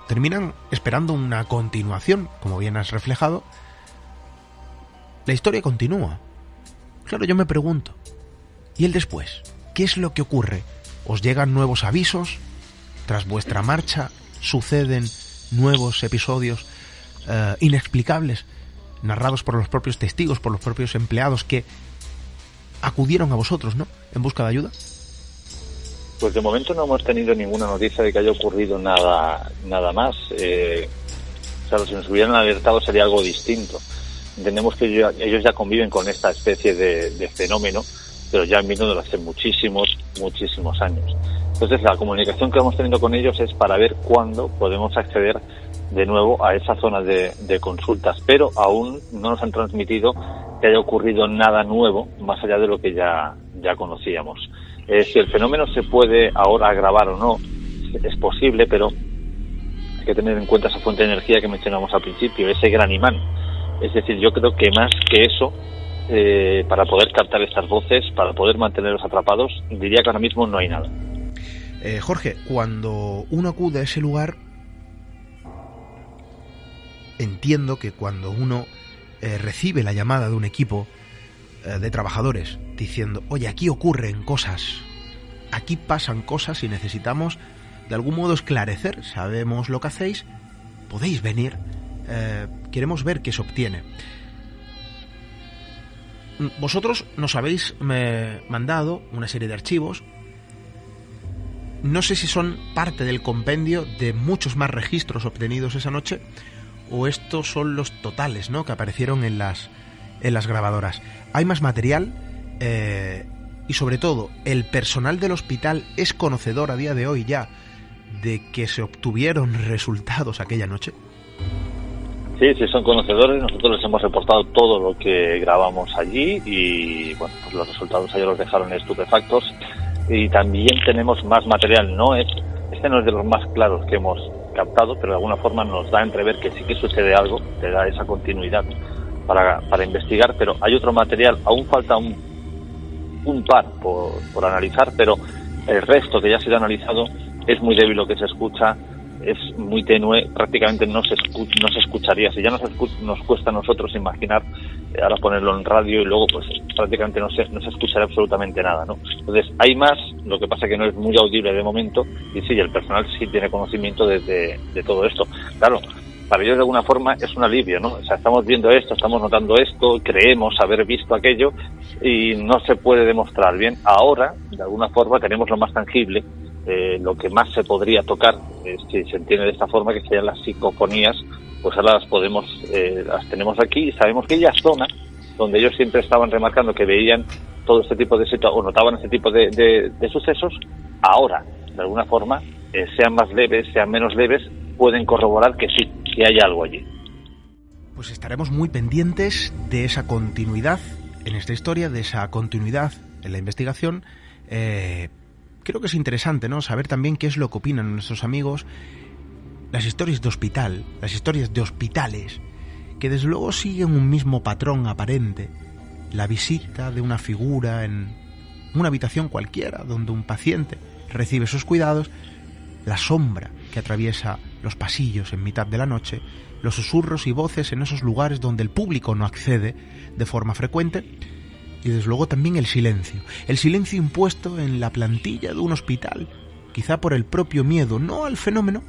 terminan esperando una continuación, como bien has reflejado. La historia continúa. Claro, yo me pregunto, ¿y el después? ¿Qué es lo que ocurre? ¿Os llegan nuevos avisos? Tras vuestra marcha, ¿suceden nuevos episodios inexplicables, narrados por los propios testigos, por los propios empleados que acudieron a vosotros, ¿no?, en busca de ayuda? Pues de momento no hemos tenido ninguna noticia de que haya ocurrido nada más. Claro, si nos hubieran alertado sería algo distinto. Entendemos que ellos ya conviven con esta especie de fenómeno, pero ya han venido desde hace muchísimos años. Entonces la comunicación que vamos teniendo con ellos es para ver cuándo podemos acceder de nuevo a esa zona de consultas, pero aún no nos han transmitido que haya ocurrido nada nuevo más allá de lo que ya conocíamos. Si el fenómeno se puede ahora agravar o no, es posible, pero hay que tener en cuenta esa fuente de energía que mencionamos al principio, ese gran imán. Es decir, yo creo que más que eso, para poder captar estas voces, para poder mantenerlos atrapados, diría que ahora mismo no hay nada. Jorge, cuando uno acude a ese lugar, entiendo que cuando uno recibe la llamada de un equipo de trabajadores diciendo, oye, aquí ocurren cosas, aquí pasan cosas y necesitamos de algún modo esclarecer, sabemos lo que hacéis, podéis venir, queremos ver qué se obtiene. Vosotros nos habéis mandado una serie de archivos. No sé si son parte del compendio de muchos más registros obtenidos esa noche o estos son los totales, ¿no?, que aparecieron en las grabadoras. ¿Hay más material? Y sobre todo, ¿el personal del hospital es conocedor a día de hoy ya de que se obtuvieron resultados aquella noche? Sí, son conocedores. Nosotros les hemos reportado todo lo que grabamos allí y bueno, pues los resultados ellos los dejaron estupefactos. Y también tenemos más material. Este no es de los más claros que hemos captado, pero de alguna forma nos da a entrever que sí que sucede algo, te da esa continuidad para investigar, pero hay otro material, aún falta un par por analizar, pero el resto que ya ha sido analizado es muy débil lo que se escucha, es muy tenue, prácticamente no se escucharía. Si ya nos cuesta a nosotros imaginar, ahora ponerlo en radio y luego pues prácticamente no se escuchará absolutamente nada, ¿no? Entonces hay más, lo que pasa que no es muy audible de momento, y sí, el personal sí tiene conocimiento de todo esto. Claro, para ellos de alguna forma es un alivio, ¿no? O sea, estamos viendo esto, estamos notando esto, creemos haber visto aquello y no se puede demostrar bien. Ahora, de alguna forma, tenemos lo más tangible, lo que más se podría tocar, si se entiende de esta forma, que serían las psicofonías, pues ahora las tenemos aquí y sabemos que aquella zona donde ellos siempre estaban remarcando que veían todo este tipo de situaciones o notaban este tipo de sucesos, ahora, de alguna forma, sean más leves, sean menos leves, pueden corroborar que sí, que hay algo allí. Pues estaremos muy pendientes de esa continuidad en esta historia, de esa continuidad en la investigación. Creo que es interesante, ¿no?, saber también qué es lo que opinan nuestros amigos, las historias de hospital, las historias de hospitales, que desde luego siguen un mismo patrón aparente. La visita de una figura en una habitación cualquiera, donde un paciente recibe sus cuidados, la sombra que atraviesa los pasillos en mitad de la noche, los susurros y voces en esos lugares donde el público no accede de forma frecuente, y desde luego también el silencio impuesto en la plantilla de un hospital, quizá por el propio miedo, no al fenómeno,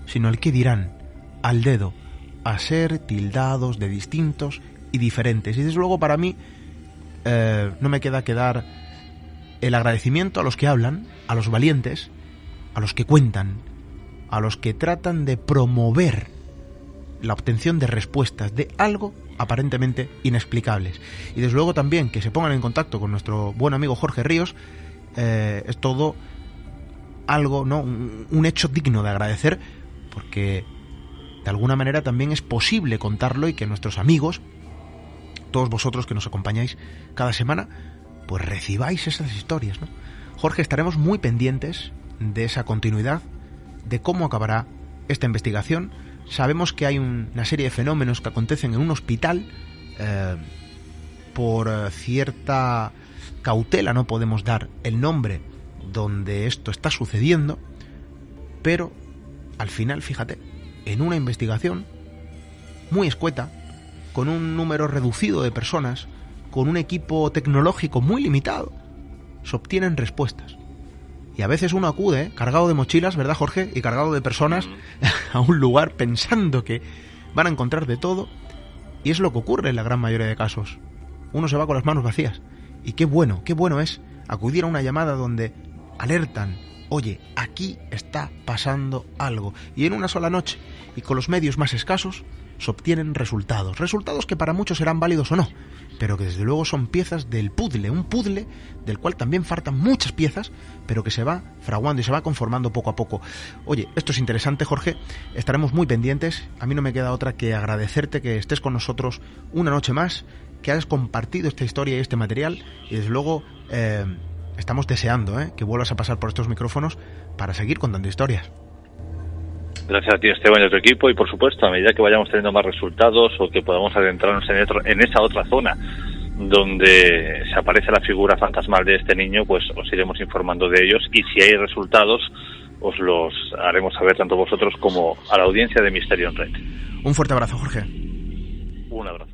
sino al qué dirán, al dedo, a ser tildados de distintos y diferentes. Y desde luego para mí no me queda que dar el agradecimiento a los que hablan, a los valientes, a los que cuentan, a los que tratan de promover la obtención de respuestas de algo aparentemente inexplicables. Y desde luego también que se pongan en contacto con nuestro buen amigo Jorge Ríos, es todo algo, ¿no?, un hecho digno de agradecer, porque de alguna manera también es posible contarlo y que nuestros amigos, todos vosotros que nos acompañáis cada semana, pues recibáis esas historias, ¿no? Jorge, estaremos muy pendientes de esa continuidad, de cómo acabará esta investigación. Sabemos que hay una serie de fenómenos que acontecen en un hospital, por cierta cautela no podemos dar el nombre donde esto está sucediendo, pero al final, fíjate, en una investigación muy escueta, con un número reducido de personas, con un equipo tecnológico muy limitado, se obtienen respuestas. Y a veces uno acude, cargado de mochilas, ¿verdad, Jorge? Y cargado de personas a un lugar pensando que van a encontrar de todo. Y es lo que ocurre en la gran mayoría de casos. Uno se va con las manos vacías. Y qué bueno es acudir a una llamada donde alertan, oye, aquí está pasando algo. Y en una sola noche, y con los medios más escasos, se obtienen resultados. Resultados que para muchos serán válidos o no, pero que desde luego son piezas del puzzle, un puzzle del cual también faltan muchas piezas, pero que se va fraguando y se va conformando poco a poco. Oye, esto es interesante, Jorge, estaremos muy pendientes. A mí no me queda otra que agradecerte que estés con nosotros una noche más, que hayas compartido esta historia y este material, y desde luego estamos deseando que vuelvas a pasar por estos micrófonos para seguir contando historias. Gracias a ti, Esteban, y a tu equipo, y por supuesto, a medida que vayamos teniendo más resultados o que podamos adentrarnos en esa otra zona donde se aparece la figura fantasmal de este niño, pues os iremos informando de ellos, y si hay resultados os los haremos saber tanto vosotros como a la audiencia de Misterio en Red. Un fuerte abrazo, Jorge. Un abrazo.